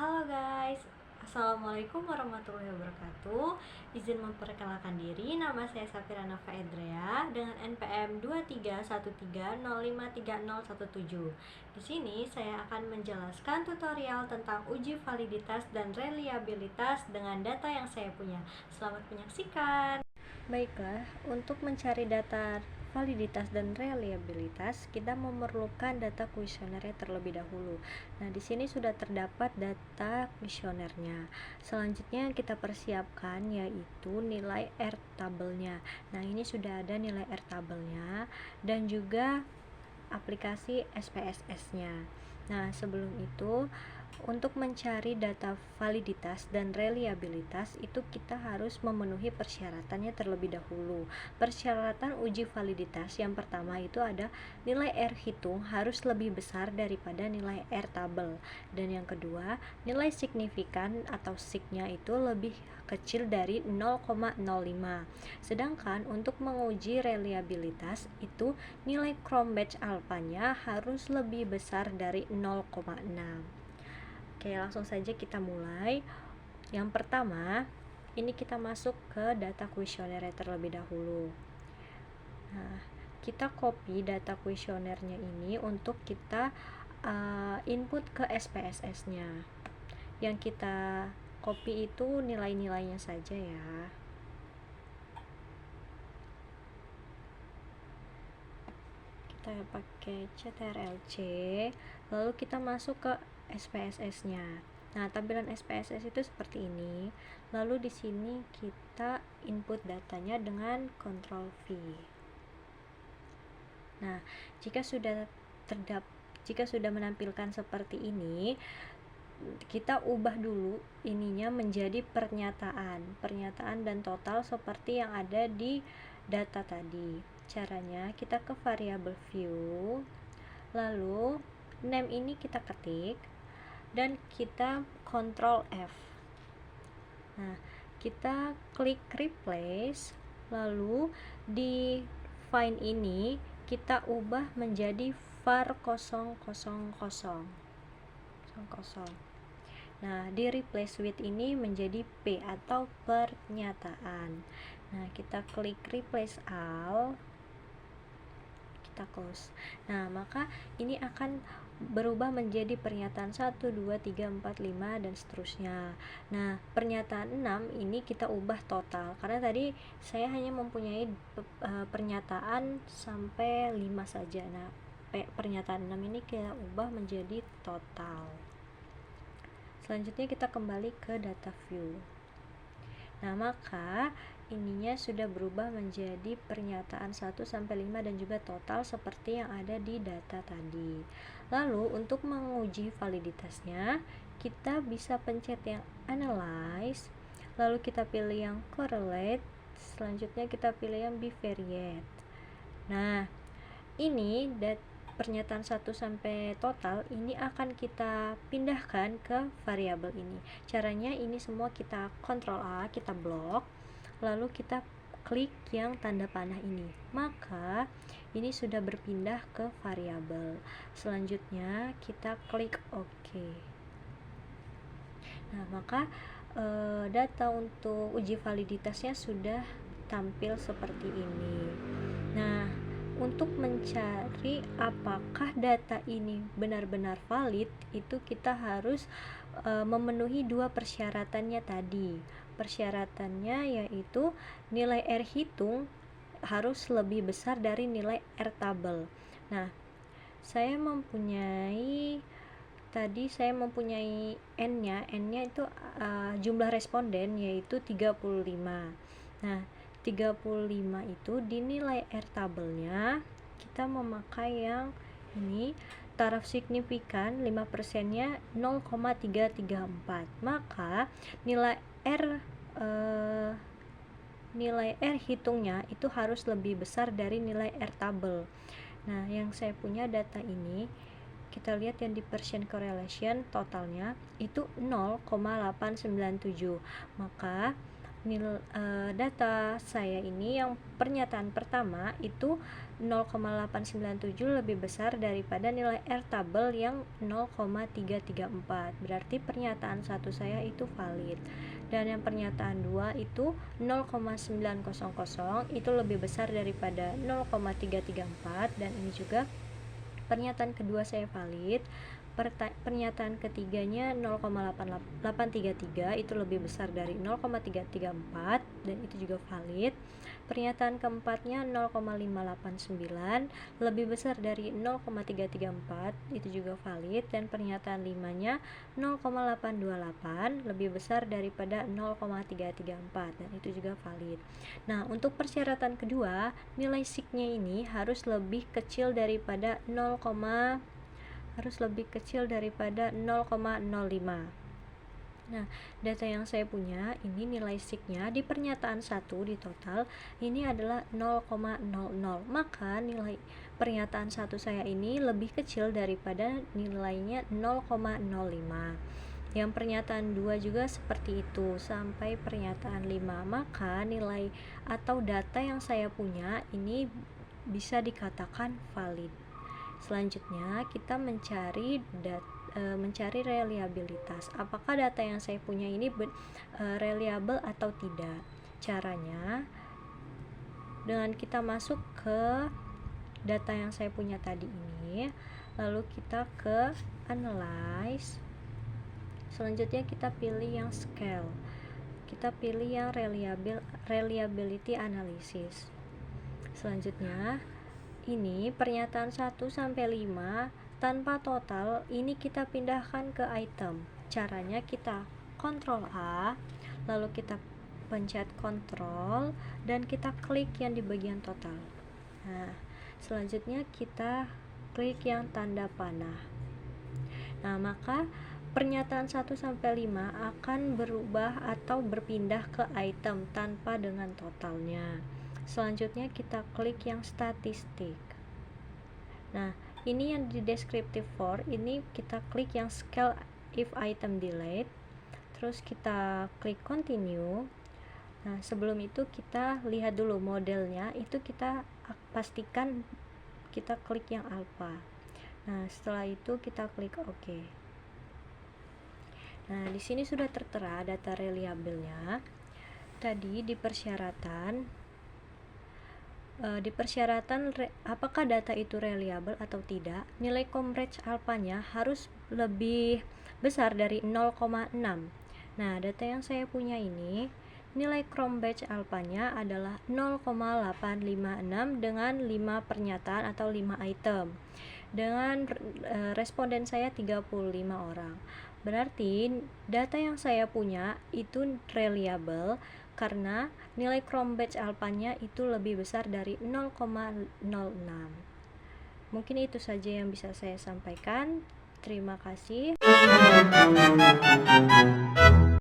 Halo guys, Assalamualaikum warahmatullahi wabarakatuh. Izin memperkenalkan diri, nama saya Safira Nova Edrea dengan NPM 2313053017. Di sini saya akan menjelaskan tutorial tentang uji validitas dan reliabilitas dengan data yang saya punya. Selamat menyaksikan. Baiklah, untuk mencari data validitas dan reliabilitas, kita memerlukan data kuesionernya terlebih dahulu. Nah, di sini sudah terdapat data kuesionernya. Selanjutnya yang kita persiapkan yaitu nilai R tabelnya. Nah, ini sudah ada nilai R tabelnya dan juga aplikasi SPSS-nya. Nah, sebelum itu, untuk mencari data validitas dan reliabilitas itu kita harus memenuhi persyaratannya terlebih dahulu. Persyaratan uji validitas yang pertama itu ada nilai R hitung harus lebih besar daripada nilai R tabel, dan yang kedua nilai signifikan atau sig-nya itu lebih kecil dari 0,05. Sedangkan untuk menguji reliabilitas itu nilai Cronbach alfanya harus lebih besar dari 0,6. Oke, langsung saja kita mulai. Yang pertama, ini kita masuk ke data kuesionernya terlebih dahulu. Nah, kita copy data kuesionernya ini untuk kita input ke SPSS-nya. Yang kita copy itu nilai-nilainya saja ya. Kita pakai CTRL-C, lalu kita masuk ke SPSS-nya. Nah, tampilan SPSS itu seperti ini. Lalu di sini kita input datanya dengan Ctrl V. Nah, jika sudah menampilkan seperti ini, kita ubah dulu ininya menjadi pernyataan dan total seperti yang ada di data tadi. Caranya kita ke variable view, lalu name ini kita ketik dan kita Ctrl F. Nah, kita klik replace, lalu di find ini kita ubah menjadi var 000. Nah, di replace with ini menjadi P atau pernyataan. Nah, kita klik replace all, kita close. Nah, maka ini akan berubah menjadi pernyataan 1, 2, 3, 4, 5 dan seterusnya. Nah, pernyataan 6 ini kita ubah total karena tadi saya hanya mempunyai pernyataan sampai 5 saja. Nah, pernyataan 6 ini kita ubah menjadi total. Selanjutnya kita kembali ke data view. Nah, maka ininya sudah berubah menjadi pernyataan 1 sampai 5 dan juga total seperti yang ada di data tadi. Lalu untuk menguji validitasnya, kita bisa pencet yang analyze, lalu kita pilih yang correlate, selanjutnya kita pilih yang bivariate. Nah, ini pernyataan 1 sampai total ini akan kita pindahkan ke variabel ini. Caranya ini semua kita Ctrl A, kita blok, lalu kita klik yang tanda panah ini. Maka ini sudah berpindah ke variabel. Selanjutnya kita klik OK. Nah, maka data untuk uji validitasnya sudah tampil seperti ini. Nah, untuk mencari apakah data ini benar-benar valid, itu kita harus memenuhi dua persyaratannya tadi. Persyaratannya yaitu nilai R hitung harus lebih besar dari nilai R tabel. Nah, saya mempunyai N-nya itu jumlah responden yaitu 35. Nah, 35 itu dinilai R tabelnya kita memakai yang ini, taraf signifikan 5% nya 0,334. Maka nilai R hitungnya itu harus lebih besar dari nilai R tabel. Nah, yang saya punya data ini, kita lihat yang di percent correlation totalnya itu 0,897. Maka data saya ini yang pernyataan pertama itu 0,897 lebih besar daripada nilai R tabel yang 0,334. Berarti pernyataan satu saya itu valid. Dan yang pernyataan 2 itu 0,900 itu lebih besar daripada 0,334, dan ini juga pernyataan kedua saya valid. Pernyataan ketiganya 0,833 itu lebih besar dari 0,334 dan itu juga valid. Pernyataan keempatnya 0,589 lebih besar dari 0,334 itu juga valid, dan pernyataan limanya 0,828 lebih besar daripada 0,334 dan itu juga valid. Nah, untuk persyaratan kedua, nilai signya ini harus lebih kecil daripada 0,05. Nah, data yang saya punya ini nilai signya di pernyataan 1 di total ini adalah 0,00. Maka nilai pernyataan 1 saya ini lebih kecil daripada nilainya 0,05. Yang pernyataan 2 juga seperti itu sampai pernyataan 5. Maka nilai atau data yang saya punya ini bisa dikatakan valid. Selanjutnya kita mencari reliabilitas. Apakah data yang saya punya ini reliable atau tidak? Caranya dengan kita masuk ke data yang saya punya tadi ini, lalu kita ke analyze. Selanjutnya kita pilih yang scale. Kita pilih yang reliability analysis. Selanjutnya ini pernyataan 1 sampai 5 tanpa total ini kita pindahkan ke item. Caranya kita Ctrl A, lalu kita pencet Ctrl dan kita klik yang di bagian total. Nah, selanjutnya kita klik yang tanda panah. Nah, maka pernyataan 1 sampai 5 akan berubah atau berpindah ke item tanpa dengan totalnya. Selanjutnya kita klik yang statistik. Nah, ini yang di descriptive for, ini kita klik yang scale if item delete, terus kita klik continue. Nah, sebelum itu kita lihat dulu modelnya, itu kita pastikan kita klik yang alpha. Nah, setelah itu kita klik OK. Nah, di sini sudah tertera data reliable-nya. Tadi di persyaratan apakah data itu reliable atau tidak, nilai Cambridge alpha-nya harus lebih besar dari 0,6. Nah, data yang saya punya ini nilai Cambridge alpha-nya adalah 0,856 dengan 5 pernyataan atau 5 item. Dengan responden saya 35 orang. Berarti data yang saya punya itu reliable karena nilai Cambridge alpha-nya itu lebih besar dari 0,06. Mungkin itu saja yang bisa saya sampaikan. Terima kasih.